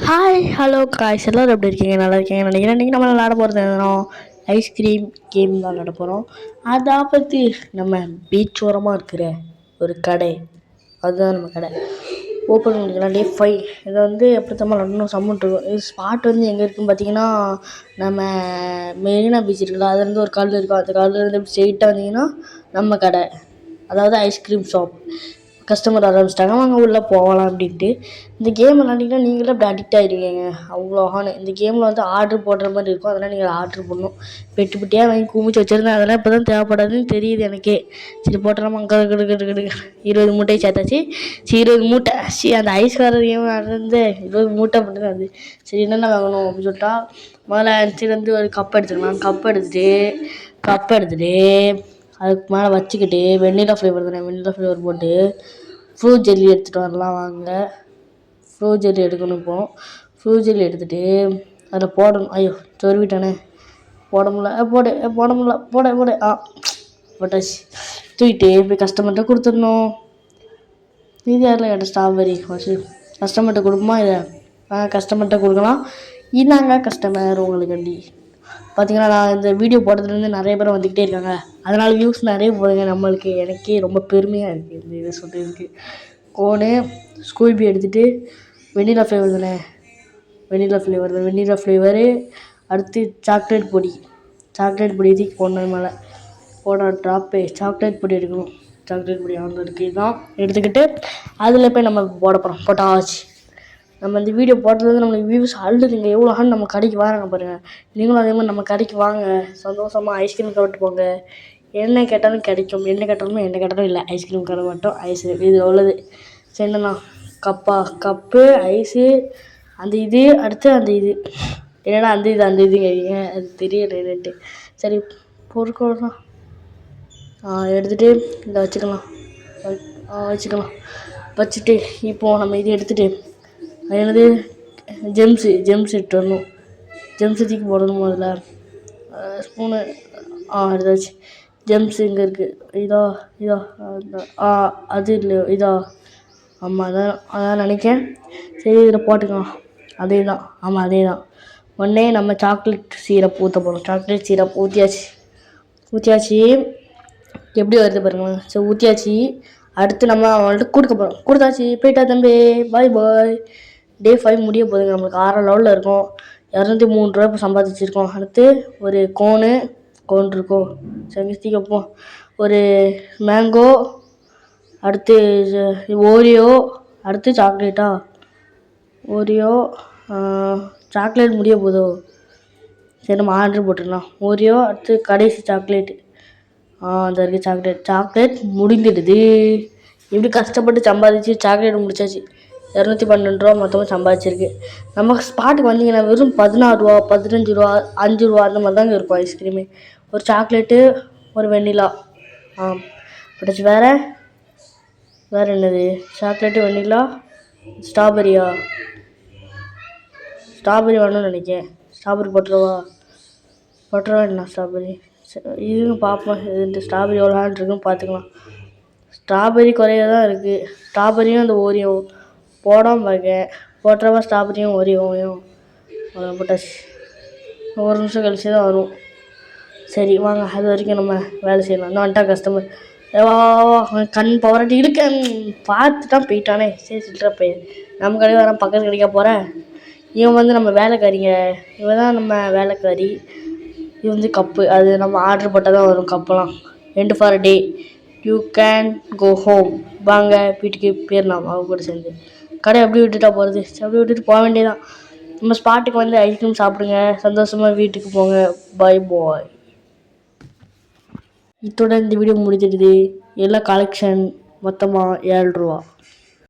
Hi hello guys எல்லோரும் எப்படி இருக்கீங்க? நல்லா இருக்கீங்க நினைக்கிறேன். இன்றைக்கி நம்ம விளாட போகிறது என்னன்னா ஐஸ்கிரீம் கேம் தான் விளாட போகிறோம். அதை பற்றி நம்ம பீச் ஓரமாக இருக்கிற ஒரு கடை, அதுதான் நம்ம கடை. ஓப்பன் பண்ணிக்கலாம். டே 5 இதை வந்து எப்படி தான் விளாடணும் சம்மண்ட் இருக்கும். இது ஸ்பாட் வந்து எங்கே இருக்குதுன்னு பார்த்தீங்கன்னா, நம்ம மெரினா பீச் இருக்குல்ல, அதுலேருந்து ஒரு கல் இருக்கும். அந்த கல்லேருந்து ஸ்ட்ரெயிட்டாக வந்தீங்கன்னா நம்ம கடை, அதாவது ஐஸ்கிரீம் ஷாப். கஸ்டமர் ஆரம்பிச்சிட்டாங்க, வாங்க உள்ளே போகலாம் அப்படின்ட்டு. இந்த கேம் விளாண்டிங்கன்னா நீங்களே அப்படி அடிக்ட் ஆகிடுவீங்க. அவ்வளோ இந்த கேமில் வந்து ஆர்டர் போடுற மாதிரி இருக்கும். அதெல்லாம் நீங்கள் ஆர்டர் பண்ணணும். பெட்டி பெட்டியாக வாங்கி குமிச்சு வச்சுருந்தேன். அதெல்லாம் இப்போ தான் தேவைப்படாதுன்னு தெரியுது எனக்கே. சரி போட்டலாம். அங்கே 20 மூட்டையை சேர்த்தாச்சு. 20 மூட்டை அந்த ஐஸ்காரர் கேம் நடந்து 20 மூட்டை மட்டும் தான் அது. சரி என்னென்ன வாங்கணும் அப்படின்னு சொல்லிட்டா, முதல்ல அரிசிலேருந்து ஒரு கப் எடுத்துக்கலாம். கப் எடுத்துகிட்டு அதுக்கு மேலே வச்சுக்கிட்டு வெண்ணிலா ஃப்ளேவர் தானே, வெண்ணிலா ஃப்ளேவர் போட்டு ஃப்ரூட் ஜெல்லி எடுத்துகிட்டு வரலாம். வாங்க, ஃப்ரூட் ஜெல்லி எடுக்கணும். இப்போது ஃப்ரூட் ஜெல்லி எடுத்துகிட்டு அதில் போடணும். ஐயோ சொருவிட்டானே, போட முடியல போட்டாச்சு. தூக்கிட்டு போய் கஸ்டமர்கிட்ட கொடுத்துடணும். இது யாரில் கேட்ட ஸ்ட்ராபெரி வச்சு கஸ்டமர்கிட்ட கொடுக்குமா? இதை கஸ்டமர்கிட்ட கொடுக்கலாம். இதாங்க கஸ்டமர் உங்களுக்காண்டி. பார்த்திங்கன்னா நான் இந்த வீடியோ போடுறதுலேருந்து நிறைய பேர் வந்துக்கிட்டே இருக்காங்க. அதனால் வியூஸ் நிறைய போடுங்க. நம்மளுக்கு எனக்கே ரொம்ப பெருமையாக இருக்குது இந்த இதை சொல்கிறதுக்கு. கோனு ஸ்கூல்பி எடுத்துகிட்டு வெண்ணிலா ஃப்ளேவர் தானே, வெண்ணிலா ஃப்ளேவரு. அடுத்து சாக்லேட் பொடி தூக்கி போடணும். மேலே போட ட்ராப்பு சாக்லேட் பொடி எடுக்கணும். சாக்லேட் பொடி ஆன் இருக்குது. இதுதான் எடுத்துக்கிட்டு அதில் போய் நம்ம போட போகிறோம். போட்டாச்சு. நம்ம இந்த வீடியோ போட்டது நம்மளுக்கு வியூஸ் அழுதுங்க. எவ்வளோ நம்ம கடைக்கு வராங்க பாருங்கள். நீங்களும் அதே மாதிரி நம்ம கடைக்கு வாங்க. சந்தோஷமாக ஐஸ்கிரீம் சாப்பிட்டு போங்க. என்ன கேட்டாலும் கிடைக்கும். என்ன கேட்டாலும் இல்லை, ஐஸ்கிரீம் கடை மட்டும் ஐஸ்கிரீம். இது உள்ளது. சரி என்னண்ணா கப்பு ஐஸு அந்த இது அடுத்து அந்த இது என்னென்னா அந்த இது கேட்குறீங்க, அது தெரியல என்னன்ட்டு. சரி பொருட்கள் தான் எடுத்துகிட்டு இதை வச்சுக்கலாம். வச்சுட்டு இப்போது நம்ம இது எடுத்துகிட்டு அது என்னது ஜெம்ஸ் எடுத்து வரணும். ஜெம்ஸு தூக்கி போடணும். அதில் ஸ்பூனு எடுத்தாச்சு. ஜெம்ஸ் எங்கே இருக்குது? இதா அது இல்லை, இதா ஆமாம் அதான் நினைக்கிறேன். சரி இதில் போட்டுக்கலாம். அதே தான். உடனே நம்ம சாக்லேட் சீரப் ஊற்ற போகிறோம். சாக்லேட் சீரப் ஊற்றியாச்சு. எப்படி வருது பாருங்களேன். சரி ஊற்றியாச்சு. அடுத்து நம்ம அவங்கள்ட்ட கொடுக்க போகிறோம். கொடுத்தாச்சு. போயிட்டா தம்பி, பாய். டே 5 முடிய போகுதுங்க. நம்மளுக்கு 6 லெவலில் இருக்கும். 203 ரூபா இப்போ சம்பாதிச்சிருக்கோம். அடுத்து ஒரு கோன் இருக்கும். சங்கஸ்திக்கு வைப்போம். ஒரு மேங்கோ, அடுத்து ஓரியோ, அடுத்து சாக்லேட்டா, ஓரியோ சாக்லேட் முடிய போதோ. சரி நம்ம ஆர்டர் போட்டுடலாம். ஓரியோ அடுத்து கடைசி சாக்லேட்டு. அந்த இருக்குது சாக்லேட் முடிந்துடுது. எப்படி கஷ்டப்பட்டு சம்பாதிச்சு சாக்லேட் முடிச்சாச்சு. 212 ரூபா மொத்தமாக சம்பாதிச்சிருக்கு. நம்ம ஸ்பாட்டுக்கு வந்தீங்கன்னா வெறும் 16 ரூபா, 15 ரூபா, 5 ரூபா அந்த மாதிரி தாங்க இருக்கும் ஐஸ்கிரீமு. ஒரு சாக்லேட்டு, ஒரு வெண்ணிலா. பட்டாச்சு. வேறு என்னது? சாக்லேட்டு, வெண்ணிலா, ஸ்ட்ராபெரி வேணும்னு நினைக்கிறேன். ஸ்ட்ராபெரி போட்டுருவா என்ன ஸ்ட்ராபெரி? இதுன்னு பார்ப்போம். இந்த ஸ்ட்ராபெரி எவ்வளோ இருக்குன்னு பார்த்துக்கலாம். ஸ்ட்ராபெரி குறைய தான் இருக்குது. ஸ்ட்ராபெரியும் அந்த ஓரியோ போடாமல் பார்க்கேன். போட்டுறவா ஸ்ட்ராபெரியும் ஓரியோவையும் போட்டாச்சு. ஒரு நிமிஷம் கழிச்சு தான் வரும். சரி வாங்க, அது வரைக்கும் நம்ம வேலை செய்யலாம். அந்த வந்துட்டா கஸ்டமர். கண் பவராட்டி இருக்க பார்த்துட்டான் போயிட்டானே. சரி சில்லற பையன் நம்ம கடையில் வர பக்கத்து கடைக்கா போகிறேன். இவன் வந்து நம்ம வேலைக்காரிங்க. இவன் தான் நம்ம வேலைக்காரி. இது வந்து கப்பு. அது நம்ம ஆர்டர் போட்டால் தான் வரும் கப்பெல்லாம். And for day you can go home. வாங்க வீட்டுக்கு போயிடலாம். அவங்க கூட சேர்ந்து கடை எப்படி விட்டுட்டா போகிறது? அப்படி விட்டுட்டு போக வேண்டியதான். நம்ம ஸ்பாட்டுக்கு வந்து ஐஸ்கிரீம் சாப்பிடுங்க. சந்தோஷமாக வீட்டுக்கு போங்க. பாய். இதோட இந்த வீடியோ முடிஞ்சிடுது. எல்லா கலெக்ஷன் மொத்தமாக 7 ரூபா.